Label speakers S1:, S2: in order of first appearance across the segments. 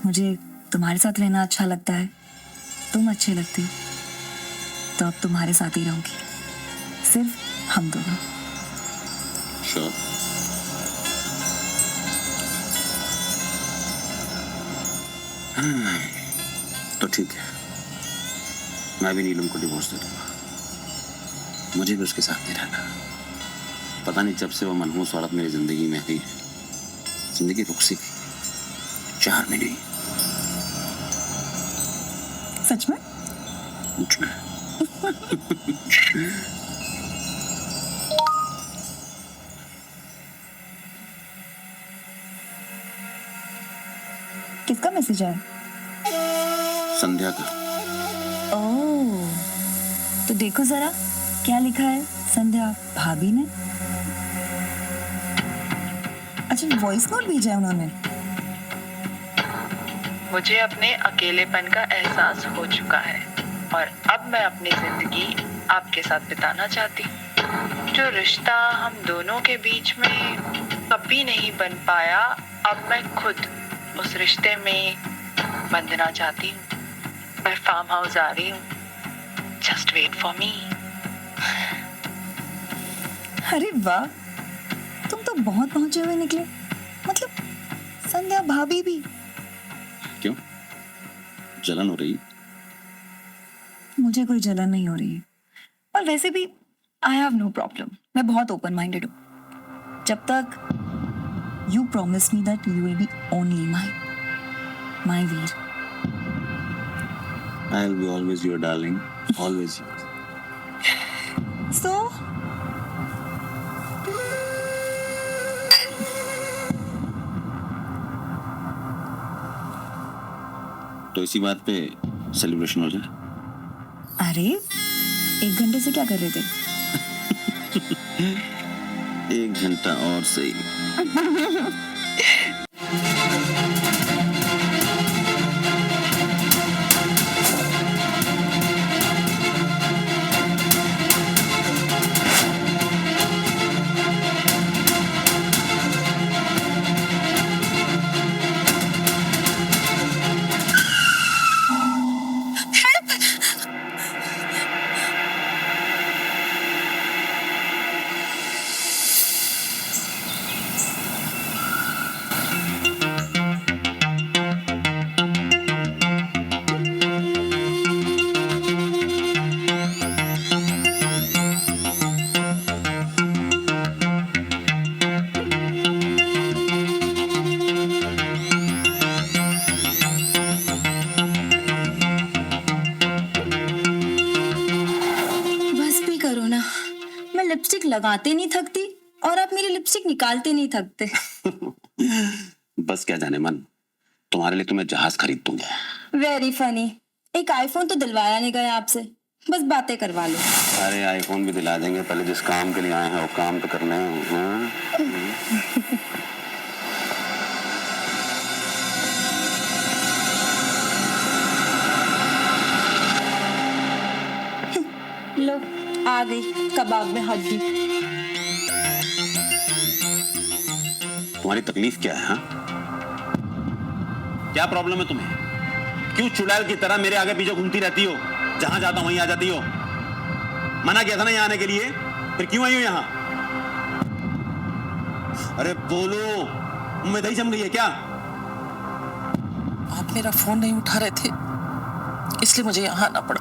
S1: मुझे तुम्हारे साथ रहना अच्छा लगता है, तुम अच्छे लगते हो, तो अब तुम्हारे साथ ही रहूंगी, सिर्फ हम दोनों।
S2: श्योर। तो ठीक है, मैं भी नीलम को डिवोर्स दे दूंगा। मुझे भी उसके साथ नहीं रहना। पता नहीं जब से वो मनहूस औरत मेरी जिंदगी में आई है, जिंदगी रुक सी गई, चार में नहीं।
S1: सच में?
S2: मुझ में।
S1: किसका मैसेज है?
S2: संध्या का।
S1: ओह, तो देखो जरा क्या लिखा है संध्या भाभी ने। अच्छा, वॉइस नोट भेजा है उन्होंने।
S3: मुझे अपने अकेलेपन का एहसास हो चुका है और अब मैं अपनी जिंदगी आपके साथ बिताना चाहती हूँ। जो रिश्ता हम दोनों के बीच में कभी नहीं बन पाया, अब मैं खुद उस रिश्ते में बंधना चाहती हूँ। मैं फार्म हाउस आ रही हूँ, जस्ट वेट फॉर मी।
S1: अरे वाह, तुम तो बहुत पहुंचे हुए निकले। मतलब संध्या भाभी भी।
S2: क्यों, जलन हो रही?
S1: मुझे कोई जलन नहीं हो रही है, और वैसे भी आई हैव नो प्रॉब्लम। मैं बहुत ओपन माइंडेड हूँ, जब तक you promise me that you will be only my Veer.
S2: I will be always your darling, always.
S1: So
S2: तो इसी बात पे सेलिब्रेशन हो जाए।
S1: अरे 1 घंटे से क्या कर रहे थे?
S2: 1 घंटा और सही।
S1: मैं लिपस्टिक लगाते नहीं थकती और आप मेरी लिपस्टिक निकालते नहीं थकते।
S2: बस क्या जाने मन, तुम्हारे लिए तो मैं जहाज खरीद दूंगा।
S1: Very funny. एक आईफोन तो दिलवाया नहीं गया आपसे, बस बातें करवा लो।
S2: अरे आईफोन भी दिला देंगे, पहले जिस काम के लिए आए हैं वो काम तो करना है।
S1: लो, आ गई कबाब में हड्डी।
S2: तुम्हारी तकलीफ क्या है? हाँ, क्या प्रॉब्लम है तुम्हें? क्यों चुड़ैल की तरह मेरे आगे पीछे घूमती रहती हो? जहां जाता हूं वहीं आ जाती हो। मना किया था ना यहाँ आने के लिए, फिर क्यों आई हो यहाँ? अरे बोलो, मुंह में दही जम गई है क्या?
S3: आप मेरा फोन नहीं उठा रहे थे, इसलिए मुझे यहाँ आना पड़ा।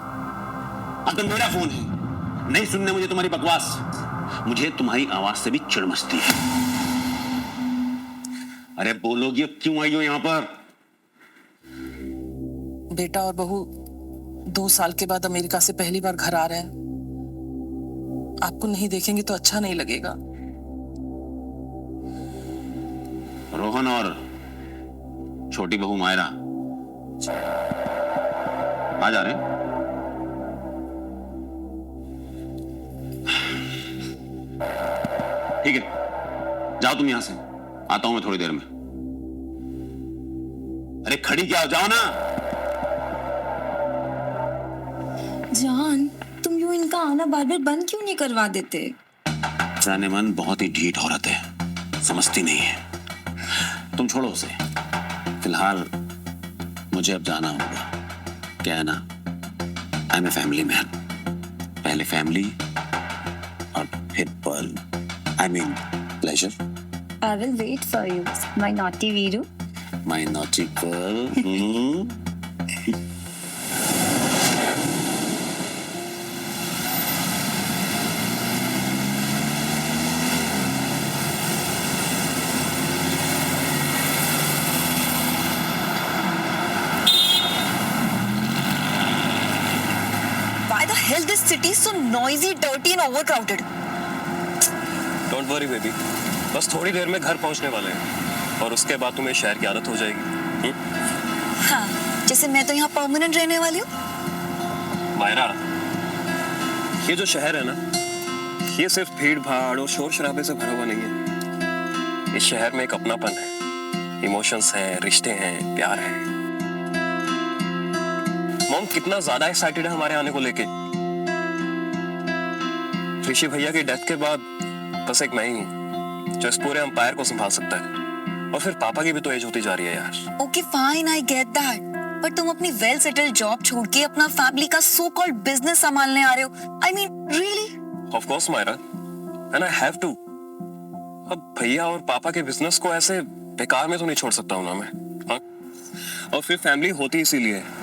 S2: अब तो मेरा फोन है, नहीं सुनने मुझे तुम्हारी बकवास। मुझे तुम्हारी आवाज से भी चिढ़ मचती है। अरे बोलोगी क्यों आई हो यहाँ पर?
S3: बेटा और बहू 2 साल के बाद अमेरिका से पहली बार घर आ रहे हैं। आपको नहीं देखेंगे तो अच्छा नहीं लगेगा।
S2: रोहन और छोटी बहू मायरा आ जा रहे हैं। ठीक है, जाओ तुम यहां से, आता हूं मैं थोड़ी देर में। अरे खड़ी क्या हो, जाओ ना।
S1: जान, तुम यूं इनका आना बार बार बंद क्यों नहीं करवा देते?
S2: जाने मन बहुत ही ढीठ औरत है, समझती नहीं है। तुम छोड़ो उसे, फिलहाल मुझे अब जाना होगा। क्या है ना, I am a family man. पहले फैमिली और फिर pearl, I mean pleasure.
S1: I will wait for you, my naughty Viru.
S2: My naughty pearl.
S1: Why the hell this city is so noisy, dirty and overcrowded?
S4: Don't worry baby, बस थोड़ी देर में घर पहुंचने वाले हैं और उसके बाद तुम्हें शहर की आदत हो जाएगी।
S1: हाँ, जैसे मैं तो यहाँ परमानेंट रहने वाली हूँ।
S4: मायरा, ये जो शहर है ना, ये सिर्फ भीड़ भाड़ और शोर शराबे से भरा हुआ नहीं है। इस शहर में एक अपनापन है, इमोशंस हैं, रिश्ते हैं, प्यार है। मॉम कितना ज्यादा एक्साइटेड है हमारे आने को लेके। ऋषि भैया की डेथ के बाद बस एक मैं ही हूँ जो इस पूरे एम्पायर को संभाल सकता है। और फिर पापा की भी तो एज होती जा रही है यार।
S1: Okay, fine, I get that. पर तुम अपनी वेल सेटल्ड जॉब छोड़ के अपना फैमिली का सो कॉल्ड बिजनेस संभालने आ रहे हो। I mean, really?
S4: Of course, Myra, and I have to. अब भैया और पापा के बिजनेस को ऐसे बेकार में तो नहीं छोड़ सकता हूँ ना मैं, हाँ? और फिर फैमिली होती इसीलिए है,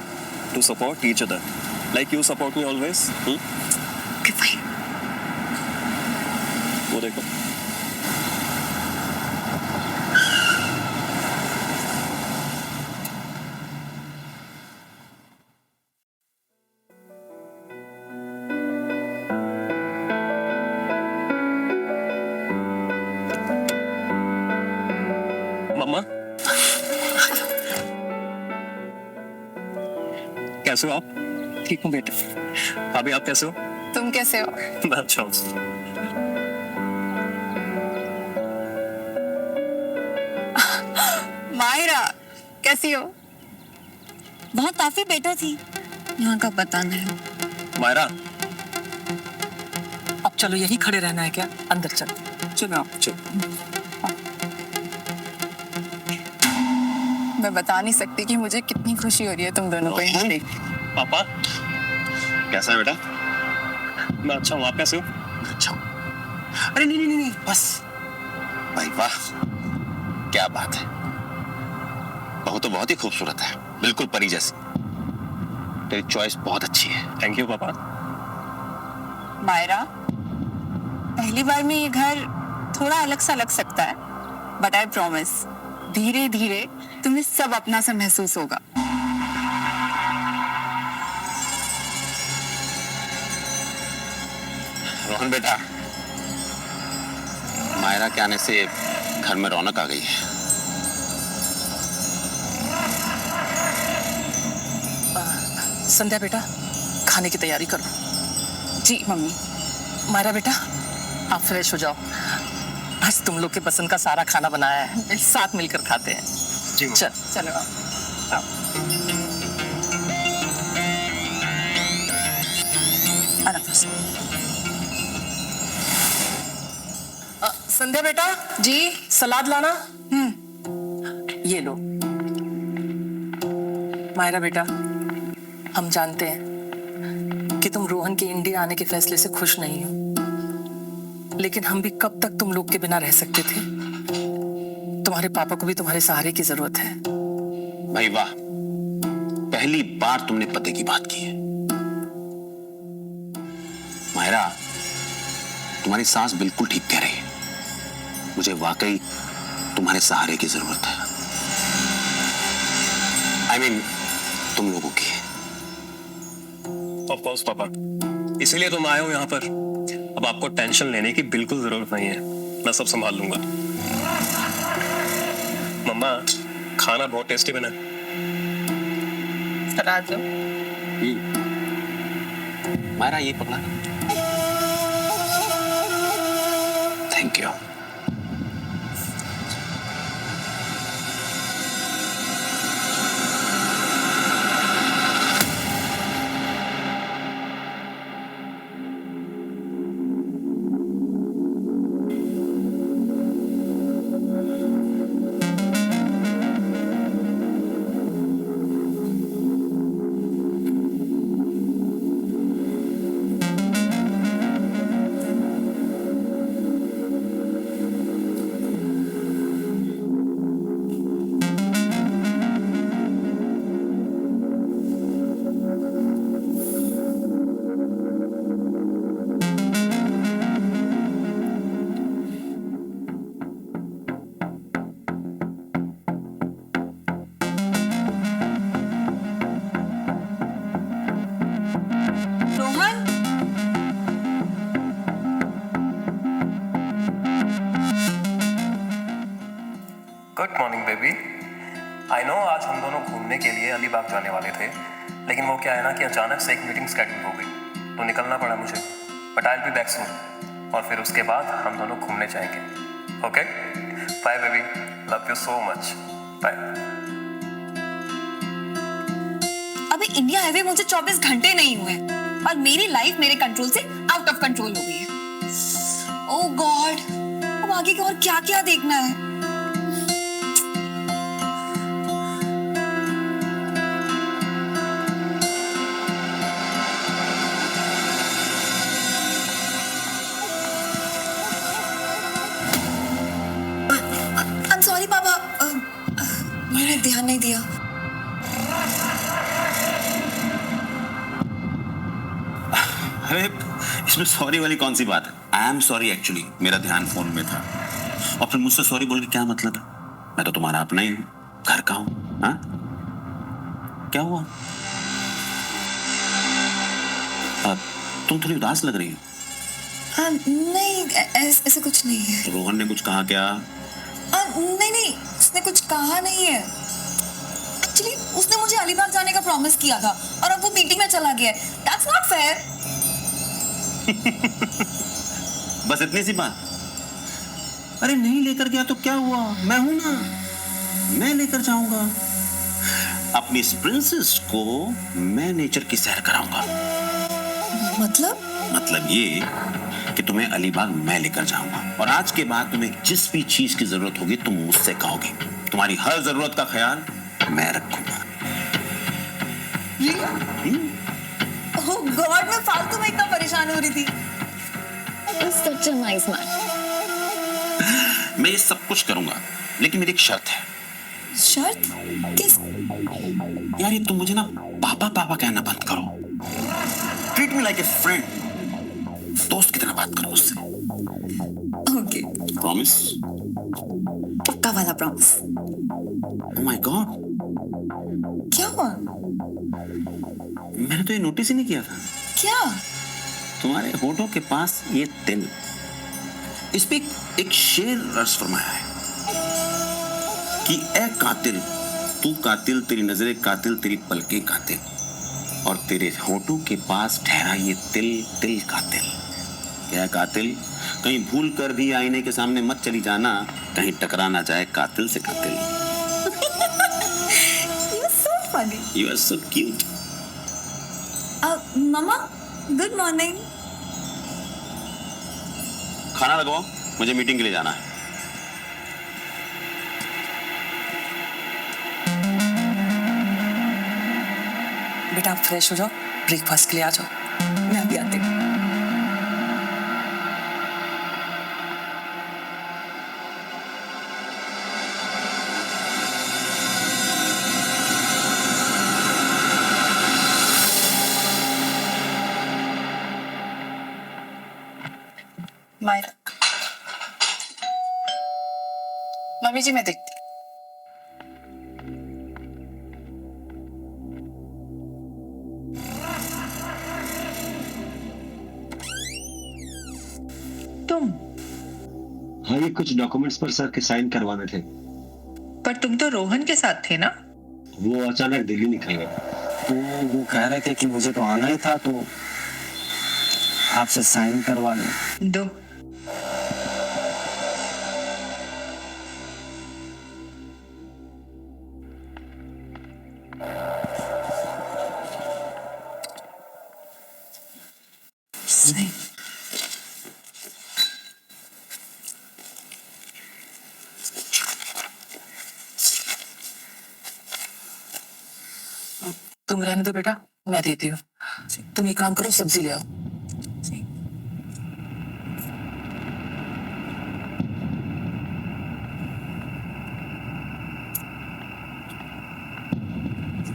S4: to support each other, like you support me always.
S1: Okay, fine.
S4: वो देखो। मम्मा, कैसे हो आप?
S5: ठीक हूँ बेटा।
S4: भाभी आप कैसे हो?
S5: तुम कैसे हो?
S4: मैं अच्छा हूँ।
S5: मायरा कैसी हो?
S1: बहुत काफी बेटर थी, यहाँ का पता नहीं।
S4: मायरा,
S5: अब चलो यही खड़े रहना है क्या? अंदर चलो। चलो
S4: चल।
S5: मैं बता नहीं सकती कि मुझे कितनी खुशी हो रही है तुम दोनों को यहाँ देख।
S4: पापा, कैसा है बेटा? मैं अच्छा हूँ, आप कैसे हो?
S2: अच्छा हूँ। अरे नहीं नहीं नहीं, बस भाई वाह, क्या बात है। बहू तो बहुत ही खूबसूरत है, बिल्कुल परी जैसी। तेरी चॉइस बहुत अच्छी है।
S4: थैंक यू पापा।
S5: मायरा, पहली बार में ये घर थोड़ा अलग सा लग सकता है, बट आई प्रॉमिस धीरे धीरे तुम्हें सब अपना सा महसूस होगा।
S2: रोहन बेटा, मायरा के आने से घर में रौनक आ गई है।
S6: संध्या बेटा, खाने की तैयारी करो।
S5: जी मम्मी।
S6: मायरा बेटा, आप फ्रेश हो जाओ। आज तुम लोग के पसंद का सारा खाना बनाया है, साथ मिलकर खाते हैं।
S4: जी
S6: चल
S5: चलो
S6: अनफस। संध्या बेटा
S5: जी।
S6: सलाद लाना। ये लो। मायरा बेटा, हम जानते हैं कि तुम रोहन के इंडिया आने के फैसले से खुश नहीं हो, लेकिन हम भी कब तक तुम लोग के बिना रह सकते थे। तुम्हारे पापा को भी तुम्हारे सहारे की जरूरत है।
S2: भाई वाह, पहली बार तुमने पते की बात की है। मायरा, तुम्हारी सास बिल्कुल ठीक कह रही है। मुझे वाकई तुम्हारे सहारे की जरूरत है। I mean, तुम लोगों की।
S4: ऑफ कोर्स पापा, इसीलिए तो मैं आया हूँ यहाँ पर। अब आपको टेंशन लेने की बिल्कुल जरूरत नहीं है, मैं सब संभाल लूंगा। मम्मा, खाना बहुत टेस्टी बना है।
S5: सलाद लो।
S2: मायरा ये पकड़ा। Thank you.
S4: आई नो आज हम दोनों घूमने के लिए अलीबाग जाने वाले थे, लेकिन वो क्या है ना कि अचानक से एक मीटिंग स्केड्यूल हो गई तो निकलना पड़ा मुझे। But I will be back soon और फिर उसके बाद हम दोनों घूमने जाएंगे। Okay bye baby, love you so much, bye.
S1: अभी इंडिया हाईवे मुझे 24 घंटे नहीं हुए और मेरी लाइफ मेरे कंट्रोल से आउट ऑफ कंट्रोल हो गई है। ओह गॉड, अब आगे का और क्या क्या देखना है। आई एम सॉरी पापा, मैंने ध्यान नहीं दिया।
S2: अरे इसमें सॉरी वाली कौन सी बात है? आई एम सॉरी, एक्चुअली मेरा ध्यान फोन में था। और फिर मुझसे सॉरी बोल के क्या मतलब है? मैं तो तुम्हारा अपना ही हूँ, घर का हूँ। हाँ क्या हुआ? तुम थोड़ी उदास लग रही हो।
S1: नहीं, ऐसे कुछ नहीं है।
S2: तो रोहन ने कुछ कहा क्या?
S1: नहीं नहीं, उसने कुछ कहा नहीं है। एक्चुअली उसने मुझे अलीबाग जाने का प्रॉमिस किया था और अब वो मीटिंग में चला गया है। That's not fair.
S2: बस इतनी सी बात? अरे नहीं लेकर गया तो क्या हुआ, मैं हूं ना, मैं लेकर जाऊंगा। अपनी इस प्रिंसेस को मैं नेचर की सैर कराऊंगा। मतलब ये कि तुम्हें अलीबाग मैं लेकर जाऊंगा और आज के बाद तुम्हें जिस भी चीज की जरूरत होगी तुम मुझसे कहोगे। तुम्हारी हर जरूरत का ख्याल मैं रखूंगा।
S1: ओह गॉड, मैं फालतू में इतना परेशान हो रही थी। Such a nice man.
S2: मैं ये सब कुछ करूंगा, लेकिन मेरी एक शर्त है।
S1: शर्त? किस?
S2: यार ये तुम मुझे ना पापा पापा कहना बंद करो। Treat me like a friend, दोस्त की तरह बात करो मुझसे।
S1: Okay,
S2: promise?
S1: पक्का वाला प्रॉमिस।
S2: ओह माय गॉड,
S1: क्या हुआ?
S2: मैंने तो ये नोटिस ही नहीं किया था।
S1: क्या?
S2: तुम्हारे होठों के पास ये तिल, इस पे एक शेर रस फरमाया है कि ए कातिल, तू कातिल, तेरी नजरें कातिल, तेरी पलकें कातिल, और तेरे होठों के पास ठहरा ये तिल, तिल कातिल। क्या कातिल, कहीं भूल कर भी आईने के सामने मत चली जाना, कहीं टकरा ना जाए कातिल से कातिल।
S1: You are so funny.
S2: You are so cute.
S1: Mama, good morning.
S2: खाना लगवाओ, मुझे मीटिंग के लिए जाना है।
S6: बेटा आप फ्रेश हो जाओ, ब्रेकफास्ट के लिए आ जाओ।
S1: मैं अभी आती हूँ।
S5: मायरा, मम्मी जी मैं देखती।
S1: तुम?
S7: हाँ, ये कुछ डॉक्यूमेंट्स पर सर के साइन करवाने थे।
S3: पर तुम तो रोहन के साथ थे ना?
S7: वो अचानक दिल्ली निकल गए।
S8: तो वो कह रहे थे कि मुझे तो आना ही था, तो आपसे साइन करवा लें।
S3: दो।
S6: तुम रहने दो बेटा, मैं देती हूँ। तुम एक काम करो, सब्जी ले आओ।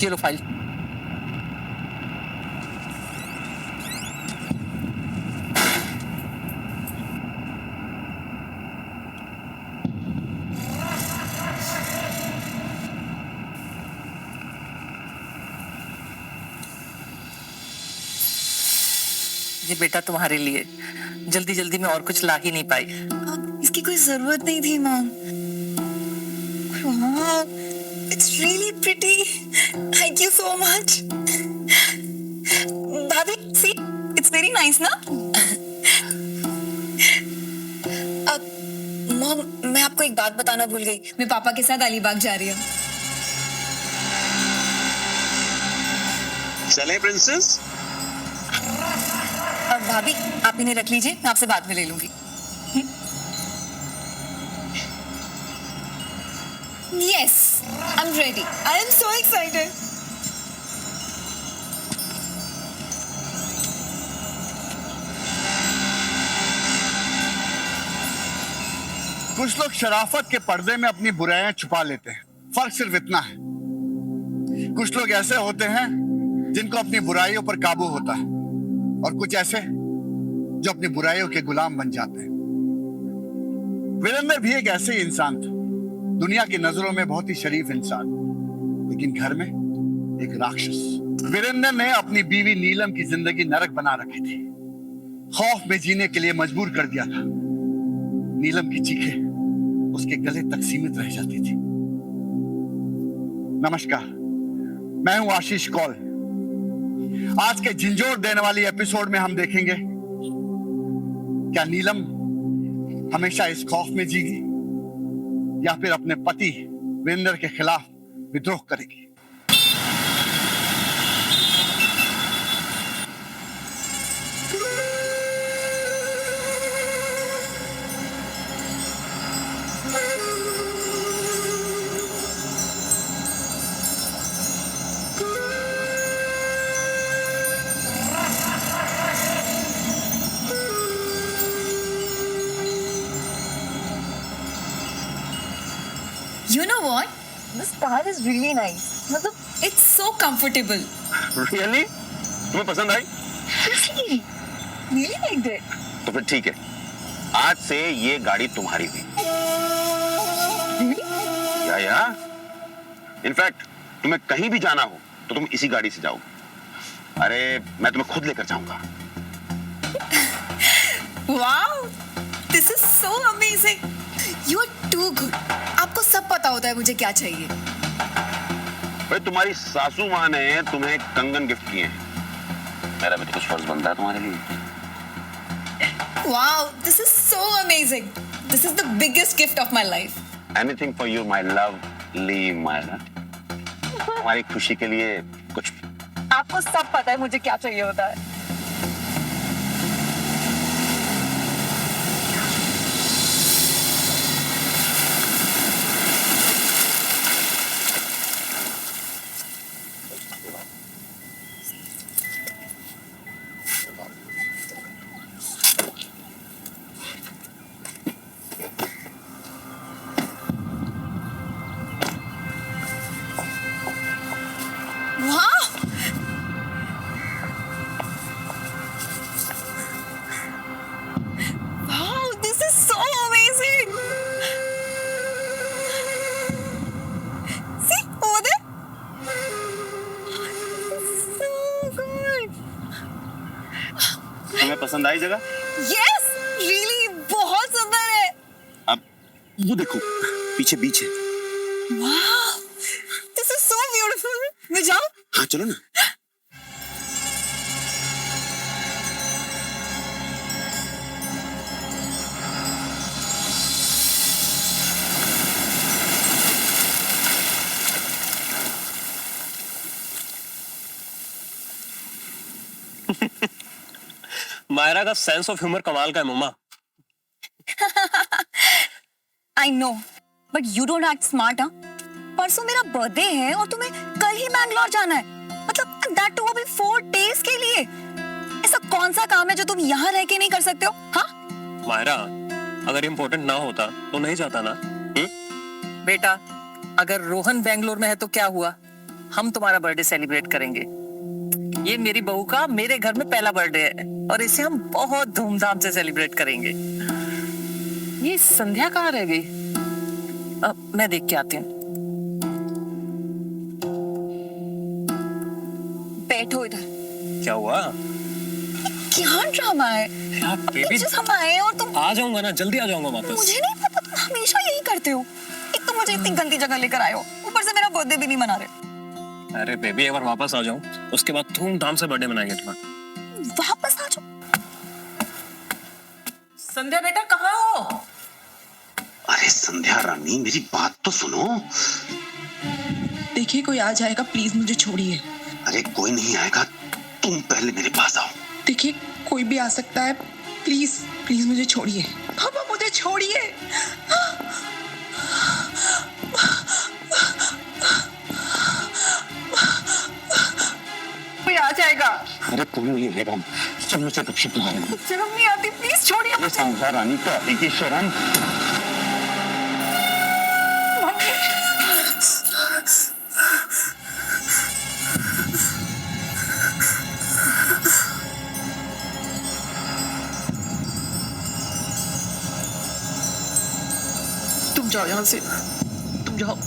S6: ये लो फाइल। ये बेटा तुम्हारे लिए, जल्दी जल्दी में और कुछ ला ही नहीं पाई।
S1: इसकी कोई जरूरत नहीं थी ma'am. It's really pretty. Thank you so much. भाभी, see, it's very nice ना? मॉम, मैं आपको एक बात बताना भूल गई. मैं पापा के साथ अलीबाग जा रही हूँ.
S2: चले प्रिंसेस?
S1: अब भाभी, आप इन्हें रख लीजिए, मैं आपसे बाद में ले लूंगी. Yes, I'm ready. I am so excited.
S9: कुछ लोग शराफत के पर्दे में अपनी बुराइयां छुपा लेते हैं. फर्क सिर्फ इतना है. कुछ लोग ऐसे होते हैं जिनको अपनी बुराइयों पर काबू होता है, और कुछ ऐसे जो अपनी बुराइयों के गुलाम बन जाते हैं. वीरेंद्र भी एक ऐसे ही इंसान था. दुनिया की नजरों में बहुत ही शरीफ इंसान, लेकिन घर में एक राक्षस. वीरेंद्र ने अपनी बीवी नीलम की जिंदगी नरक बना रखी थी. खौफ में जीने के लिए मजबूर कर दिया था. नीलम की चीखें उसके गले तक सीमित रह जाती थी. नमस्कार, मैं हूं आशीष कौल. आज के झिंझोर देने वाली एपिसोड में हम देखेंगे क्या नीलम हमेशा इस खौफ में जीगी या फिर अपने पति वीरेंद्र के खिलाफ विद्रोह करेगी.
S1: You know what? This car is really nice. मतलब, it's so comfortable.
S2: Really? तुम्हें पसंद आई?
S1: Seriously, really liked it.
S2: तो फिर ठीक है, आज से ये गाड़ी तुम्हारी हुई.
S1: Really?
S2: या इनफैक्ट तुम्हें कहीं भी जाना हो तो तुम इसी गाड़ी से जाओ. अरे मैं तुम्हें खुद लेकर जाऊंगा.
S1: Wow, this is so amazing. You are too good. आपको सब पता होता है मुझे क्या चाहिए.
S2: भाई तुम्हारी सासू माँ ने तुम्हें कंगन गिफ्ट किए हैं. मेरा भी तो कुछ फर्ज बनता है तुम्हारे लिए.
S1: Wow, this is so amazing. This is the biggest gift of my life.
S2: Anything for you, my lovely Myra. तुम्हारी खुशी के लिए कुछ.
S1: आपको सब पता है मुझे क्या चाहिए होता है.
S2: तुम्हें पसंद आई जगह?
S1: Yes, really, बहुत सुंदर है.
S2: अब वो देखो, पीछे बीच है.
S1: Wow, this is so beautiful. मैं जाऊं?
S2: हाँ चलो ना.
S4: मायरा का सेंस ऑफ ह्यूमर कमाल का है मम्मा.
S1: I know, but you don't act smart, हाँ? परसों मेरा बर्थडे है और तुम्हें कल ही बैंगलोर जाना है. मतलब that too अभी 4 days के लिए. ऐसा कौन सा काम है जो तुम यहाँ रह के नहीं कर सकते हो? हाँ?
S4: मायरा, अगर इम्पोर्टेंट ना होता तो नहीं जाता ना.
S6: बेटा, अगर रोहन बेंगलोर में है तो क्या हुआ? हम तुम्हारा बर्थडे सेलिब्रेट करेंगे. ये मेरी बहू का मेरे घर में पहला बर्थडे है और इसे हम बहुत धूमधाम से सेलिब्रेट करेंगे. ये संध्या कहाँ रह गई? मैं देख के आती हूँ.
S1: बैठो इधर.
S4: क्या हुआ?
S1: क्या ड्रामा है?
S4: यार बेबी,
S1: हम आए और तुम.
S4: आ जाऊंगा ना, जल्दी आ जाऊंगा वापस.
S1: मुझे नहीं पता, तुम हमेशा यही करते हो. एक तो मुझे इतनी गंदी जगह लेकर आए हो, ऊपर से मेरा बर्थडे भी नहीं मना रहे।
S4: अरे बेबी एक बार वापस आ जाऊं, उसके बाद धूमधाम से बर्थडे मनाएंगे तुम्हारा।
S1: वापस आ जाओ।
S6: संध्या बेटा कहाँ हो?
S2: अरे संध्या रानी मेरी बात तो सुनो।
S10: देखिए कोई आ जाएगा, प्लीज मुझे छोड़िए।
S2: अरे कोई नहीं आएगा, तुम पहले मेरे पास आओ।
S10: देखिए कोई भी आ सकता है, प्लीज प्लीज मुझे छोड़िए। पापा मुझे छोड़िए।
S5: कोई आ जाएगा।
S7: अरे कोई नहीं आएगा, सब मुझसे गपशप लगाएंगे।
S5: शर्म नहीं आती, प्लीज छोड़िए
S7: ये संध्या रानी को आने की शर्म।
S10: तुम जाओ यहाँ से, तुम जाओ।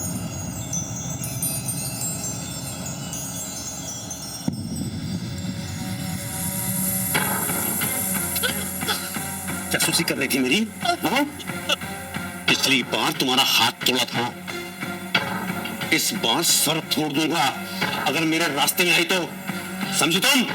S7: जासूसी कर रही थी मेरी, हाँ? पिछली बार तुम्हारा हाथ तोड़ा था, इस बार सर फोड़ दूंगा अगर मेरे रास्ते में आई तो, समझी तुम?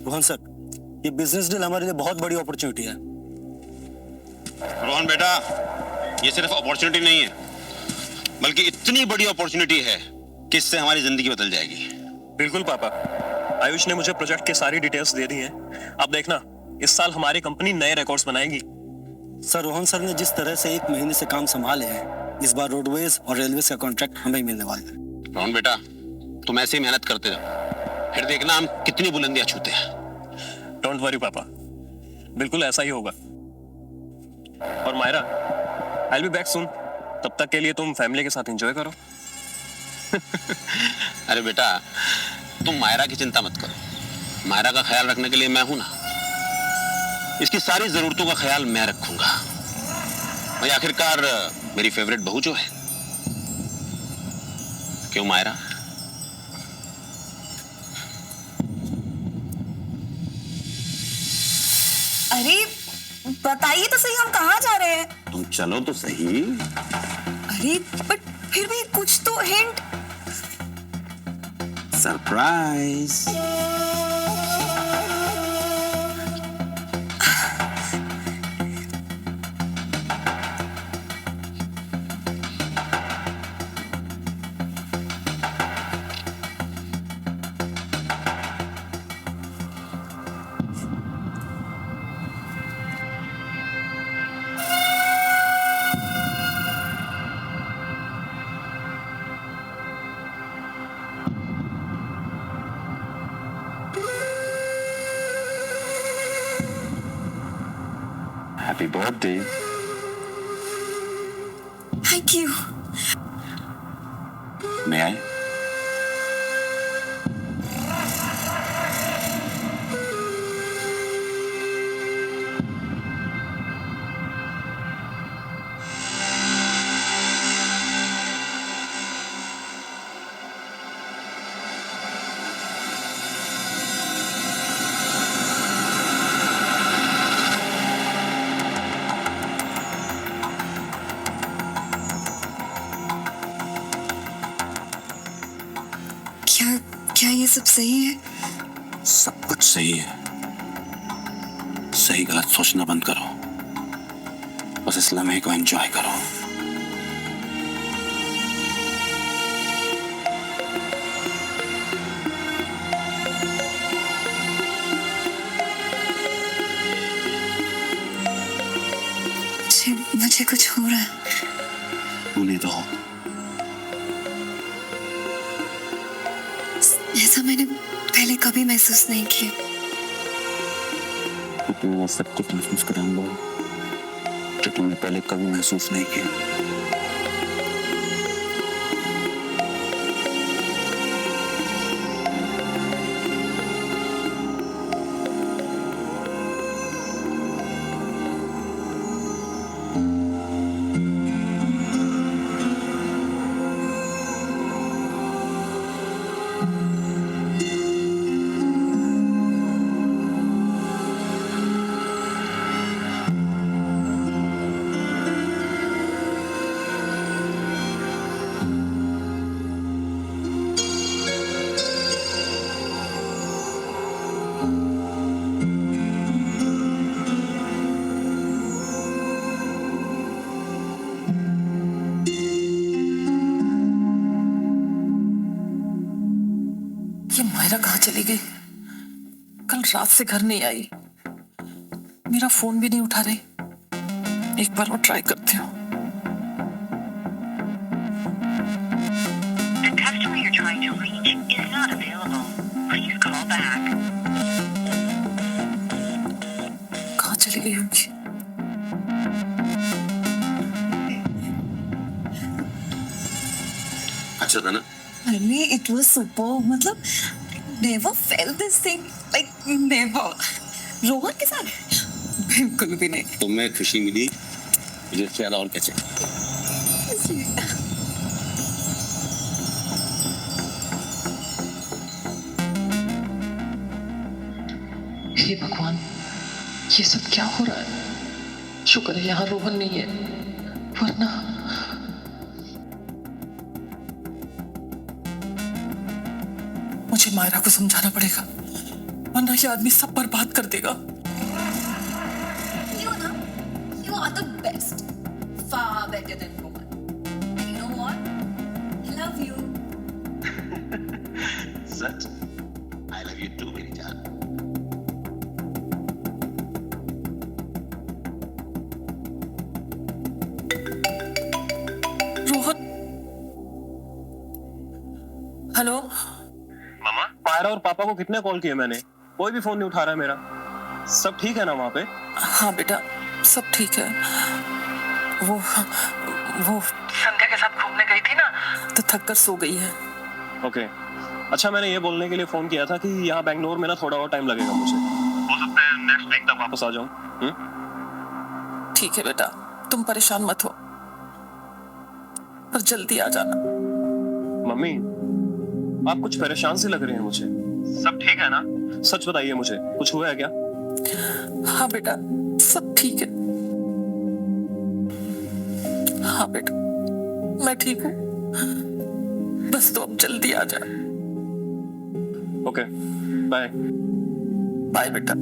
S8: रोहन सर, ये बिजनेस डील हमारे लिए बहुत बड़ी अपॉर्चुनिटी है।
S2: रोहन बेटा, ये सिर्फ अपॉर्चुनिटी नहीं है, बल्कि इतनी बड़ी अपॉर्चुनिटी है कि इससे हमारी जिंदगी बदल जाएगी।
S4: बिल्कुल पापा, आयुष ने मुझे प्रोजेक्ट के सारी डिटेल्स दे दी हैं। अब देखना, इस साल हमारी कंपनी नए रिकॉर्ड्स बनाएगी।
S8: सर रोहन सर ने जिस तरह से 1 महीने से काम संभाले हैं, इस बार रोडवेज और रेलवेज का कॉन्ट्रैक्ट हमें ही मिलने वाला है।
S2: रोहन बेटा, तुम ऐसे ही मेहनत करते जाओ, फिर देखना हम कितनी बुलंदियां छूते हैं।
S4: डोंट वरी पापा, बिल्कुल ऐसा ही होगा। और Myra, I will be back soon. तब तक के लिए तुम फैमिली के साथ एंजॉय करो।
S2: अरे बेटा, तुम मायरा की चिंता मत करो, मायरा का ख्याल रखने के लिए मैं हूं ना। इसकी सारी जरूरतों का ख्याल मैं रखूंगा। भाई आखिरकार मेरी फेवरेट बहू जो है। क्यों मायरा?
S1: अरे बताइए तो सही, हम कहाँ जा रहे हैं?
S2: तुम चलो तो सही।
S1: अरे बट फिर भी कुछ तो hint.
S2: Surprise. Happy birthday.
S1: Thank you.
S2: May I?
S1: क्या ये सब सही है?
S2: सब कुछ सही है। सही गलत सोचना बंद करो, बस इस लम्हे को एंजॉय करो।
S1: मुझे कुछ हो रहा है।
S2: उन्हें तो
S1: ऐसा मैंने पहले कभी महसूस नहीं किया।
S2: तुमने सब कुछ महसूस कराऊंगा जो तुमने पहले कभी महसूस नहीं किया।
S6: चली गई, कल रात से घर नहीं आई, मेरा फोन भी नहीं उठा रही। एक बार और ट्राई करती हूँ।
S11: The customer you're trying to reach is not available. Please call back.
S6: कहाँ चली गई होगी?
S2: अच्छा था ना?
S1: अरे इट वाज सुपर, मतलब never felt this thing, like never. Rohan के साथ बिल्कुल भी नहीं।
S2: तुम्हें खुशी मिली, मुझे इससे ज्यादा और क्या चाहिए?
S6: हे भगवान, ये सब क्या हो रहा है? शुक्र है यहाँ रोहन नहीं है, वरना मुझे मायरा को समझाना पड़ेगा, वरना ये आदमी सब बर्बाद कर देगा।
S1: You are the best, far better than Rohan. And you know what? I love you.
S2: Such? I love you too, मेरी जान।
S6: रोहन, हेलो।
S4: मामा, मायरा और पापा को कितने कॉल किए मैंने, कोई भी फोन नहीं उठा रहा है मेरा। सब ठीक है ना वहाँ पे?
S6: हाँ बेटा, सब ठीक है। वो संध्या के साथ घूमने गई थी ना, तो थक कर सो गई है।
S4: ओके। अच्छा, मैंने ये बोलने के लिए फोन किया था कि यहाँ बेंगलोर में ना थोड़ा और टाइम लगेगा मुझे, हो सकता है नेक्स्ट वीक तक वापस आ जाऊँ।
S6: ठीक है बेटा, तुम परेशान मत हो, पर जल्दी आ जाना।
S4: मम्मी, आप कुछ परेशान सी लग रही हैं मुझे। सब ठीक है ना? सच बताइए मुझे, कुछ हुआ है क्या?
S6: हाँ बेटा, सब ठीक है। हाँ बेटा, मैं ठीक हूँ, बस तो अब जल्दी आ जा।
S4: Okay, bye.
S6: बाय बेटा।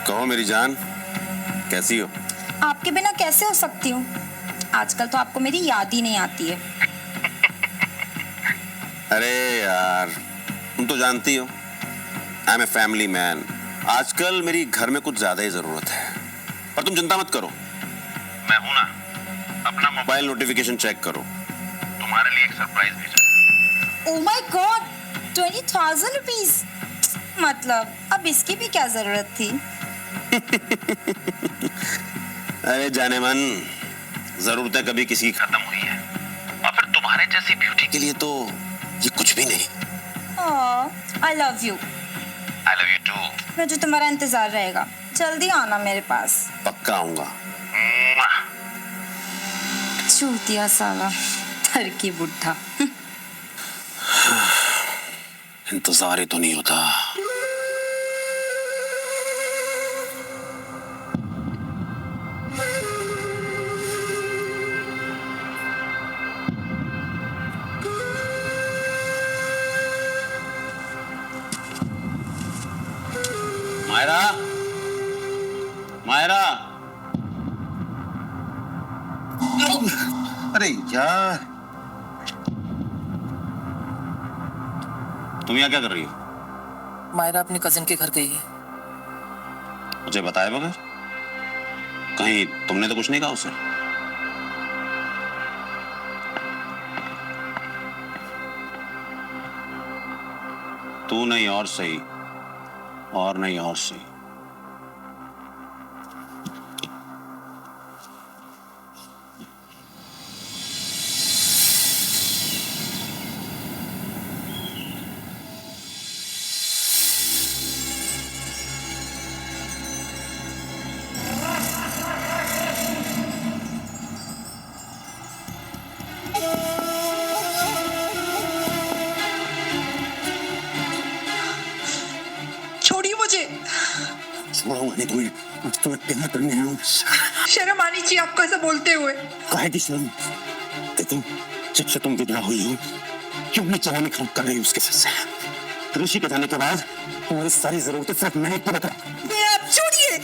S2: कहो मेरी जान, कैसी हो?
S12: आपके बिना कैसे हो सकती हूँ? आजकल तो आपको मेरी याद ही नहीं आती है।
S2: अरे यार, तुम तो जानती हो, I am a family man. आजकल मेरी घर में कुछ ज्यादा ही जरूरत है, पर तुम चिंता मत करो, मैं हूं ना। अपना मोबाइल नोटिफिकेशन चेक करो, तुम्हारे लिए एक सरप्राइज भेजा।
S12: Oh my God, 20,000 rupees. मतलब अब इसकी भी क्या जरूरत थी?
S2: अरे जाने मन, जरूरतें कभी किसी की खत्म हुई है, और फिर तुम्हारे जैसी ब्यूटी के लिए तो ये कुछ भी नहीं।
S12: I love you.
S2: I love you too.
S12: मुझे तुम्हारा इंतजार रहेगा, जल्दी आना मेरे पास।
S2: पक्का आऊंगा।
S12: चूतिया साला, ठरकी बुढ़ा।
S2: इंतजार ही तो नहीं होता। मायरा, मायरा, अरे यार, तुम यहाँ क्या कर रही हो?
S6: मायरा अपनी कजिन के घर गई है।
S2: मुझे बताए बगैर? कहीं तुमने तो कुछ नहीं कहा उसे? तू नहीं और सही, और नहीं और सही।
S7: छोड़ूंगा नहीं तुम्हें। आज तुम्हें प्यार करने आया हूँ।
S10: शर्म आनी चाहिए आपको ऐसा बोलते हुए।
S7: काहे की शर्म? तुम जब से तुम विधवा हुई हो क्यों अपनी जवानी खराब कर रही हो उसके साथ से? ऋषि के जाने के बाद तुम्हारी सारी जरूरतें सिर्फ मैं ही पूरा कर।
S10: आप छोड़िए।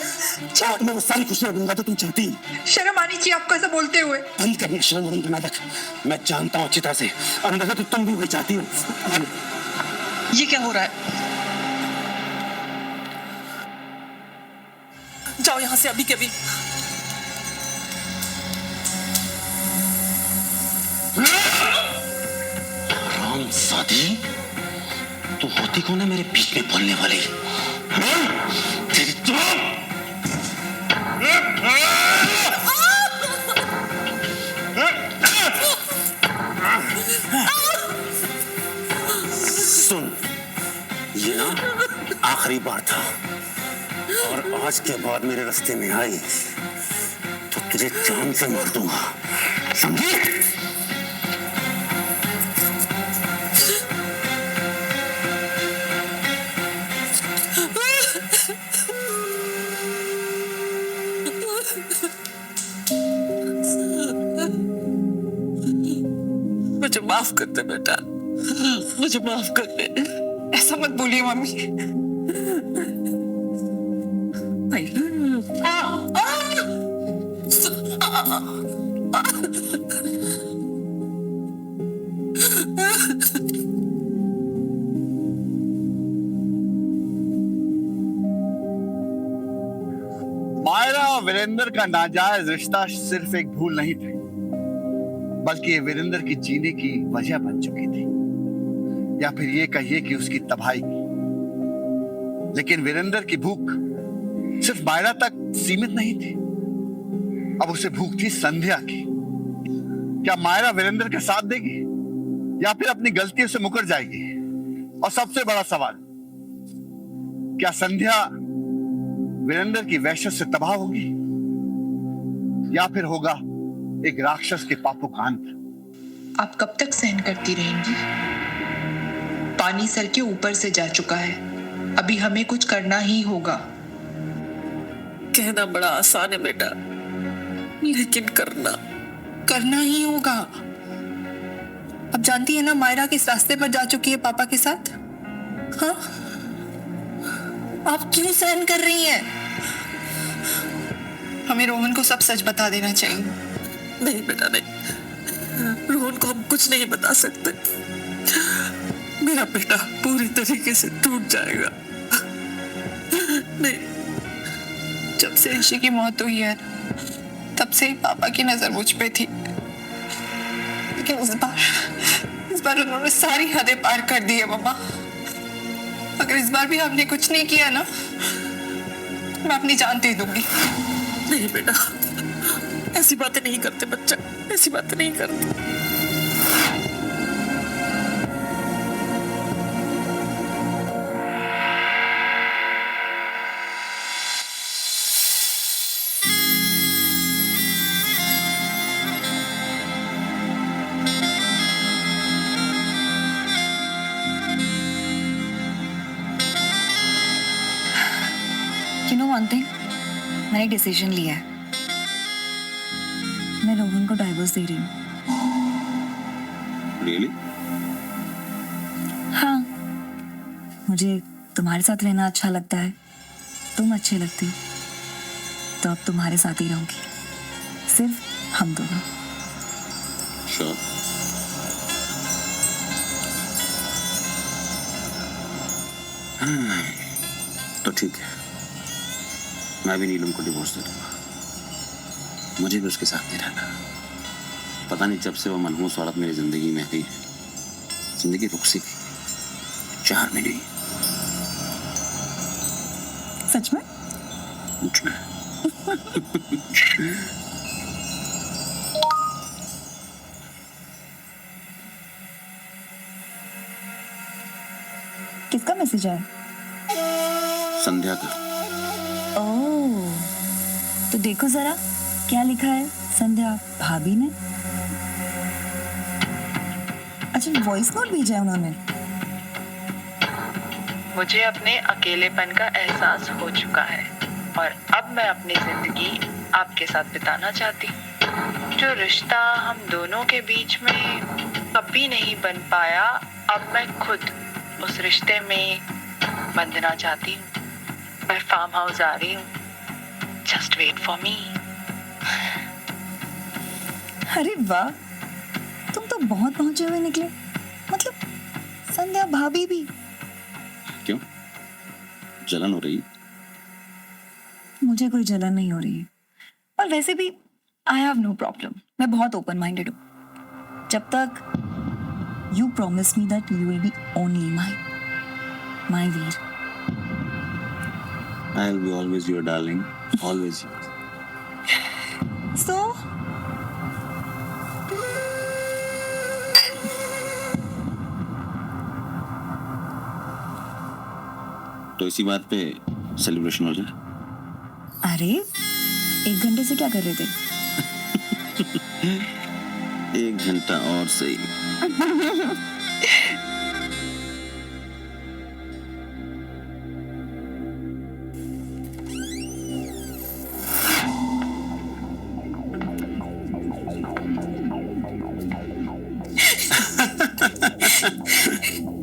S7: मैं वो सारी खुशियां दूंगा तो तुम चाहती।
S10: शर्म आनी चाहिए आपको ऐसा बोलते हुए।
S7: बंद करना शर्म का नाटक। मैं जानता हूँ अच्छी तरह से, अंदर से तो तुम भी वही चाहती हो।
S6: ये क्या हो रहा है? जाओ यहाँ से अभी के अभी।
S7: रामजादी, तू होती कौन है मेरे बीच में बोलने वाली? तेरी तो सुन, ये ना आखिरी बार था और आज के बाद मेरे रास्ते में आई तो तुझे जान से मार दूंगा, समझी?
S6: मुझे माफ कर दे बेटा, मुझे माफ कर दे।
S10: ऐसा मत बोलिए मम्मी।
S9: मायरा और वीरेंद्र का नाजायज रिश्ता सिर्फ एक भूल नहीं थी, बल्कि ये वीरेंद्र की जीने की वजह बन चुकी थी, या फिर ये कहिए कि उसकी तबाही की। लेकिन वीरेंद्र की भूख सिर्फ मायरा तक सीमित नहीं थी, अब उसे भूख थी संध्या की। क्या मायरा वीरेंद्र का साथ देगी या फिर अपनी गलतियों से मुकर जाएगी? और सबसे बड़ा सवाल, क्या संध्या वीरेंद्र की वहशत से तबाह होगी या फिर होगा एक राक्षस के पापों का अंत?
S10: आप कब तक सहन करती रहेंगी? पानी सर के ऊपर से जा चुका है, अभी हमें कुछ करना ही होगा।
S6: कहना बड़ा आसान है बेटा, लेकिन
S10: करना ही होगा। अब जानती है ना मायरा किस रास्ते पर जा चुकी है पापा के साथ। हाँ, आप क्यों सहन कर रही हैं? हमें रोहन को सब सच बता देना चाहिए।
S6: नहीं बेटा नहीं, रोहन को हम कुछ नहीं बता सकते। मेरा बेटा पूरी तरीके से टूट जाएगा। नहीं,
S10: जब से ऋषि की मौत हुई है तब से ही पापा की नजर मुझ पे थी, लेकिन इस बार उन्होंने सारी हदें पार कर दी है मम्मा। अगर इस बार भी हमने कुछ नहीं किया ना, मैं अपनी जान दे दूंगी।
S6: नहीं बेटा, ऐसी बातें नहीं करते बच्चा, ऐसी बातें नहीं करते।
S1: You know one thing? मैंने डिसीजन लिया है, मैं रोहन को डाइवोर्स दे रही हूँ।
S2: Really?
S1: हाँ, मुझे तुम्हारे साथ रहना अच्छा लगता है, तुम अच्छे लगती हो, तो अब तुम्हारे साथ ही रहूंगी, सिर्फ हम दोनों।
S2: Sure. तो ठीक है, मैं भी नीलम को डिवोर्स दे दूंगा। मुझे भी उसके साथ नहीं रहना। पता नहीं जब से वो मनहूस औरत मेरी जिंदगी में आई, जिंदगी रुक सी गई, 4 महीने ही।
S1: सच में?
S2: मुझ में।
S1: किसका मैसेज आया?
S2: संध्या का।
S1: ओह, तो देखो जरा क्या लिखा है संध्या भाभी ने। अच्छा, वॉइस नोट भेजा है उन्होंने।
S3: मुझे अपने अकेलेपन का एहसास हो चुका है और अब मैं अपनी जिंदगी आपके साथ बिताना चाहती हूँ। जो रिश्ता हम दोनों के बीच में कभी नहीं बन पाया, अब मैं खुद उस रिश्ते में बंधना चाहती हूँ। मैं फार्म हाउस आ रही हूँ, जस्ट वेट फॉर मी।
S1: अरे वाह, तुम तो बहुत पहुंचे हुए निकले। मतलब संध्या भाभी भी।
S2: क्यों, जलन हो रही?
S1: मुझे कोई जलन नहीं हो रही है, पर वैसे भी आई हैव नो प्रॉब्लम। मैं बहुत ओपन माइंडेड हूँ। जब तक you promise me that you will be only my Veer.
S2: I will be always your darling, always.
S1: So
S2: तो इसी बात पे सेलिब्रेशन हो जाए।
S1: अरे 1 घंटे से क्या कर रहे थे?
S2: 1 घंटा और सही।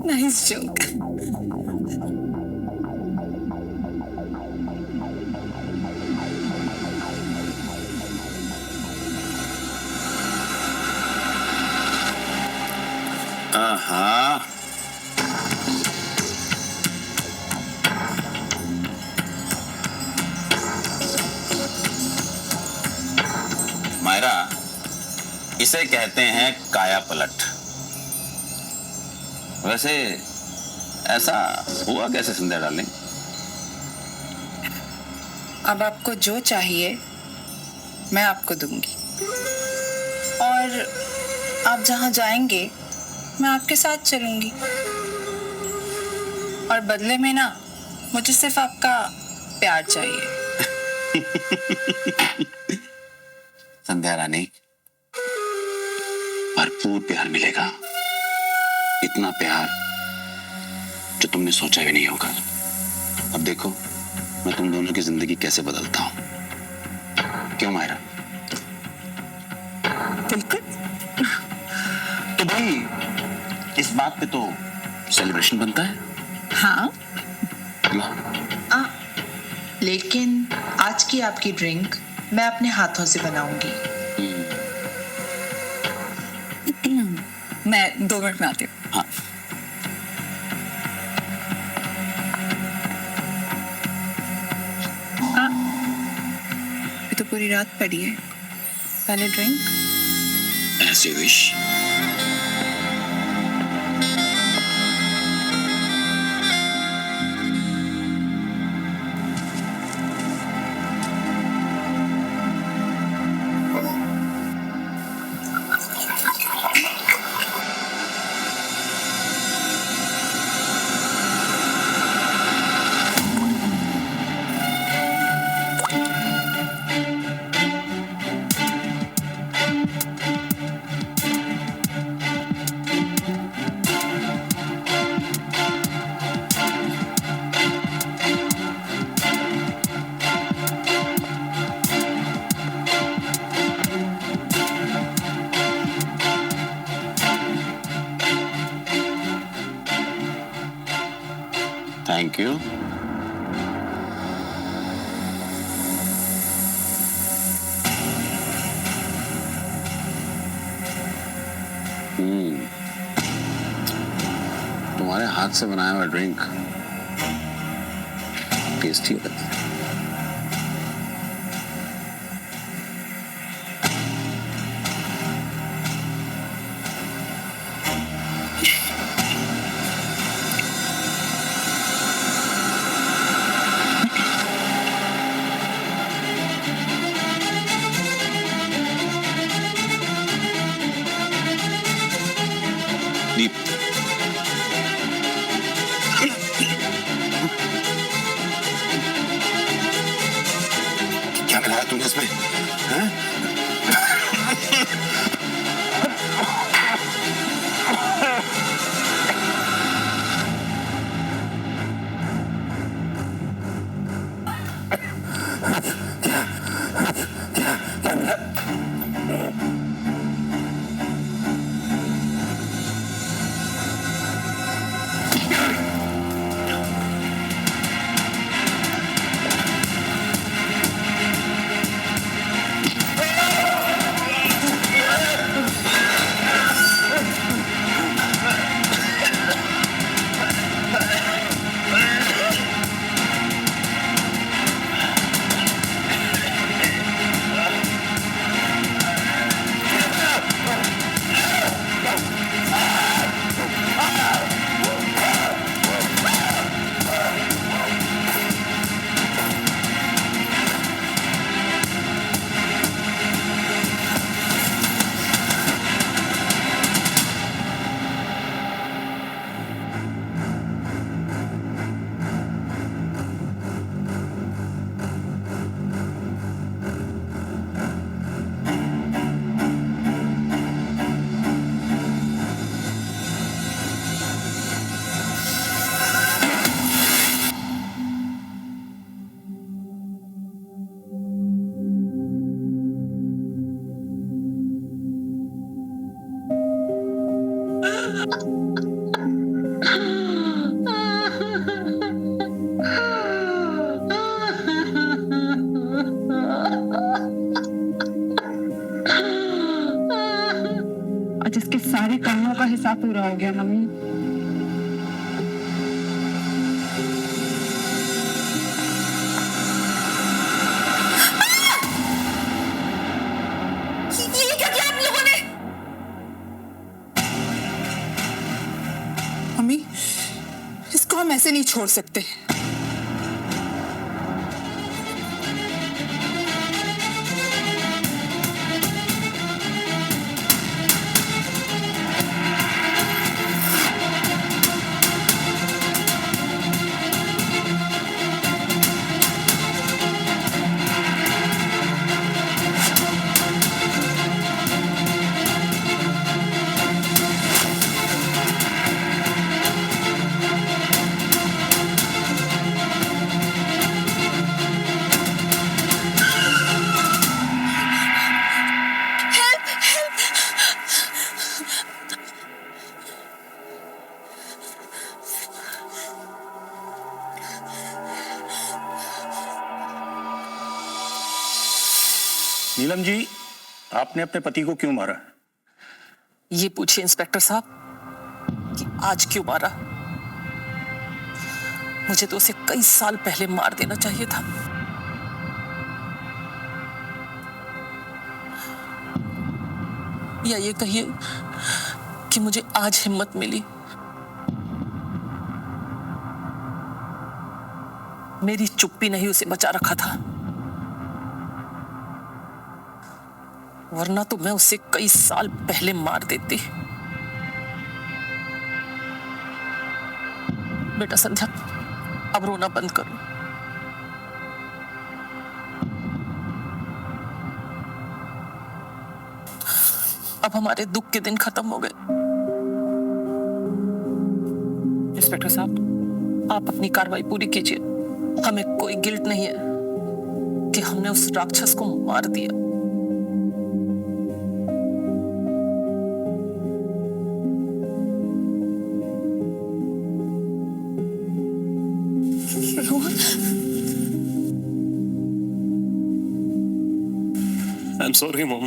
S1: Nice joke.
S2: आहा, मायरा, इसे कहते हैं काया पलट। वैसे ऐसा हुआ कैसे संध्या डार्लिंग?
S10: अब आपको जो चाहिए मैं आपको दूंगी, और आप जहां जाएंगे मैं आपके साथ चलूंगी। और बदले में ना, मुझे सिर्फ आपका प्यार चाहिए।
S2: संध्या रानी, भरपूर प्यार मिलेगा। इतना प्यार जो तुमने सोचा भी नहीं होगा। अब देखो मैं तुम दोनों की जिंदगी कैसे बदलता हूं। क्यों मायरा?
S1: बिल्कुल।
S2: तो भाई इस बात पे तो सेलिब्रेशन बनता है।
S10: हाँ,
S2: ला।
S3: लेकिन आज की आपकी ड्रिंक मैं अपने हाथों से बनाऊंगी।
S1: मैं 2 मिनट में आती हूँ।
S2: हाँ।
S10: ये तो पूरी रात पड़ी है, पहले drink.
S2: As you wish. Thank you. तुम्हारे हाथ से बनाया हुआ ड्रिंक टेस्टी होता है। दीप,
S5: आज इसके सारे कामों का हिसाब पूरा हो गया मम्मी।
S12: ये क्या किया आप लोगों ने?
S5: मम्मी, इसको हम ऐसे नहीं छोड़ सकते।
S13: नीलम जी, आपने अपने पति को क्यों मारा?
S6: ये पूछिए इंस्पेक्टर साहब कि आज क्यों मारा। मुझे तो उसे कई साल पहले मार देना चाहिए था। या ये कहिए कि मुझे आज हिम्मत मिली। मेरी चुप्पी नहीं उसे बचा रखा था, वरना तो मैं उसे कई साल पहले मार देती। बेटा संध्या, अब रोना बंद करो। अब हमारे दुख के दिन खत्म हो गए। इंस्पेक्टर साहब, आप अपनी कार्रवाई पूरी कीजिए। हमें कोई गिल्ट नहीं है कि हमने उस राक्षस को मार दिया।
S4: I'm sorry, Mom.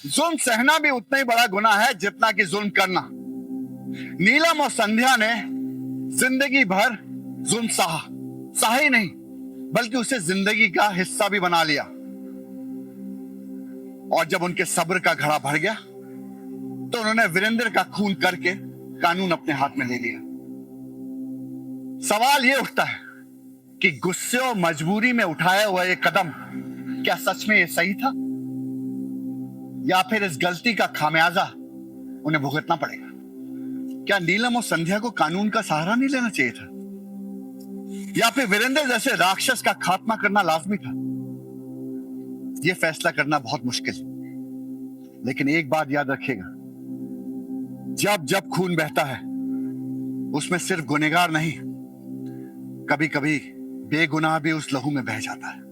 S9: जुल्म सहना भी उतना ही बड़ा गुनाह है जितना कि जुल्म करना। नीलम और संध्या ने जिंदगी भर जुल्म सहा ही नहीं, बल्कि उसे जिंदगी का हिस्सा भी बना लिया। और जब उनके सब्र का घड़ा भर गया तो उन्होंने वीरेंद्र का खून करके कानून अपने हाथ में ले लिया। सवाल यह उठता है कि गुस्से और मजबूरी में उठाया हुआ यह कदम क्या सच में यह सही था, या फिर इस गलती का खामियाजा उन्हें भुगतना पड़ेगा? क्या नीलम और संध्या को कानून का सहारा नहीं लेना चाहिए था, या फिर वीरेंद्र जैसे राक्षस का खात्मा करना लाजमी था? यह फैसला करना बहुत मुश्किल, लेकिन एक बात याद रखिएगा, जब जब खून बहता है उसमें सिर्फ गुनहगार नहीं, कभी कभी बेगुनाह भी उस लहू में बह जाता है।